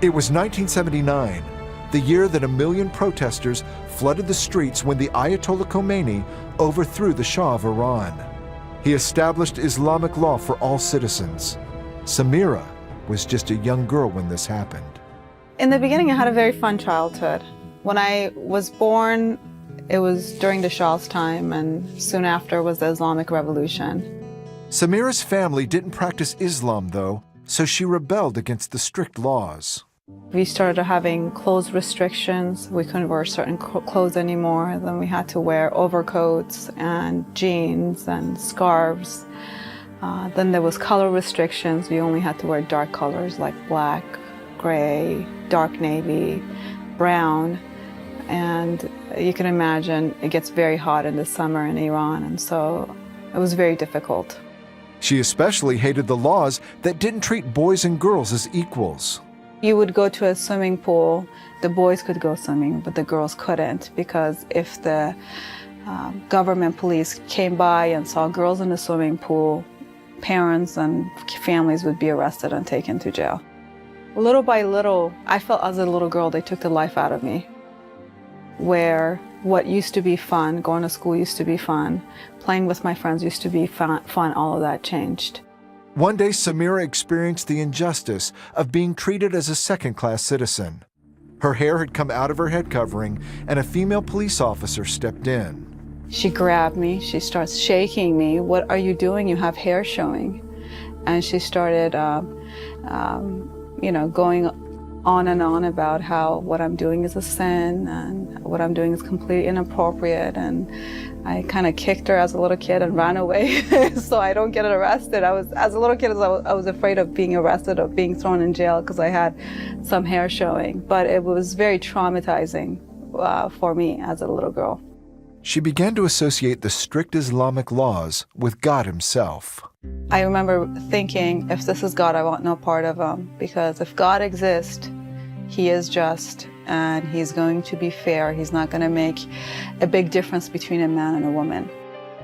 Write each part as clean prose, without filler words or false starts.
It was 1979, the year that 1 million protesters flooded the streets when the Ayatollah Khomeini overthrew the Shah of Iran. He established Islamic law for all citizens. Samira was just a young girl when this happened. In the beginning, I had a very fun childhood. When I was born, it was during the Shah's time, and soon after was the Islamic Revolution. Samira's family didn't practice Islam, though, so she rebelled against the strict laws. We started having clothes restrictions. We couldn't wear certain clothes anymore. Then we had to wear overcoats and jeans and scarves. Then there was color restrictions. We only had to wear dark colors like black, gray, dark navy, brown. And you can imagine it gets very hot in the summer in Iran, and so it was very difficult. She especially hated the laws that didn't treat boys and girls as equals. You would go to a swimming pool, the boys could go swimming, but the girls couldn't, because if the government police came by and saw girls in the swimming pool, parents and families would be arrested and taken to jail. Little by little, I felt as a little girl, they took the life out of me. Where what used to be fun, going to school used to be fun, playing with my friends used to be fun, all of that changed. One day, Samira experienced the injustice of being treated as a second-class citizen. Her hair had come out of her head covering, and a female police officer stepped in. She grabbed me, she starts shaking me. "What are you doing? You have hair showing." And she started, going on and on about how what I'm doing is a sin and what I'm doing is completely inappropriate. And I kind of kicked her as a little kid and ran away so I don't get arrested. As a little kid, I was afraid of being arrested or being thrown in jail because I had some hair showing. But it was very traumatizing for me as a little girl. She began to associate the strict Islamic laws with God himself. I remember thinking, if this is God, I want no part of him, because if God exists, he is just and he's going to be fair. He's not going to make a big difference between a man and a woman.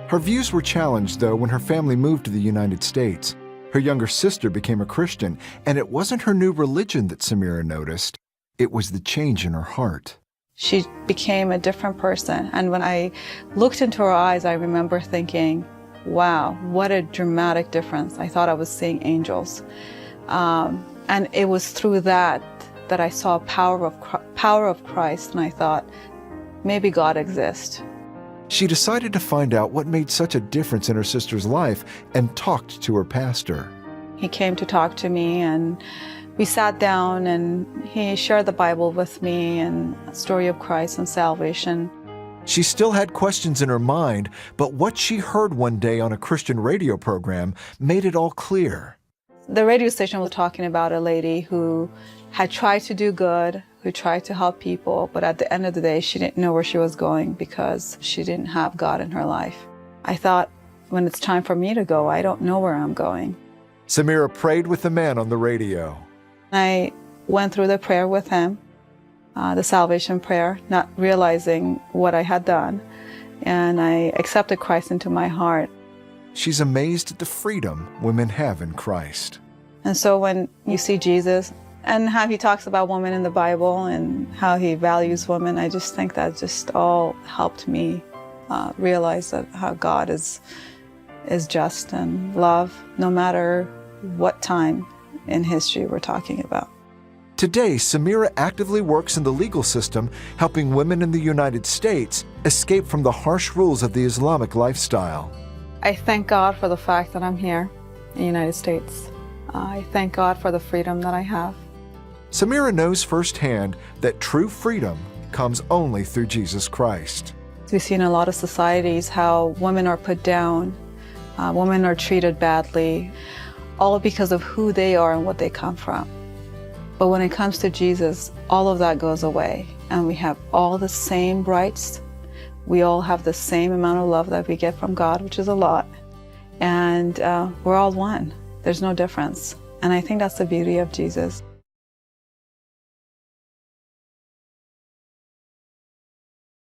Her views were challenged, though, when her family moved to the United States. Her younger sister became a Christian, and it wasn't her new religion that Samira noticed. It was the change in her heart. She became a different person, and when I looked into her eyes, I remember thinking, wow, what a dramatic difference. I thought I was seeing angels. And it was through that I saw power of Christ, and I thought, maybe God exists. She decided to find out what made such a difference in her sister's life and talked to her pastor. He came to talk to me, and we sat down, and he shared the Bible with me and the story of Christ and salvation. She still had questions in her mind, but what she heard one day on a Christian radio program made it all clear. The radio station was talking about a lady who had tried to do good, who tried to help people, but at the end of the day, she didn't know where she was going because she didn't have God in her life. I thought, when it's time for me to go, I don't know where I'm going. Samira prayed with the man on the radio. I went through the prayer with him, the salvation prayer, not realizing what I had done, and I accepted Christ into my heart. She's amazed at the freedom women have in Christ. And so when you see Jesus and how he talks about women in the Bible and how he values women, I just think that just all helped me realize that how God is just and love, no matter what time in history we're talking about. Today, Samira actively works in the legal system, helping women in the United States escape from the harsh rules of the Islamic lifestyle. I thank God for the fact that I'm here in the United States. I thank God for the freedom that I have. Samira knows firsthand that true freedom comes only through Jesus Christ. We see in a lot of societies how women are put down, women are treated badly, all because of who they are and what they come from. But when it comes to Jesus, all of that goes away, and we have all the same rights. We all have the same amount of love that we get from God, which is a lot. And we're all one. There's no difference. And I think that's the beauty of Jesus.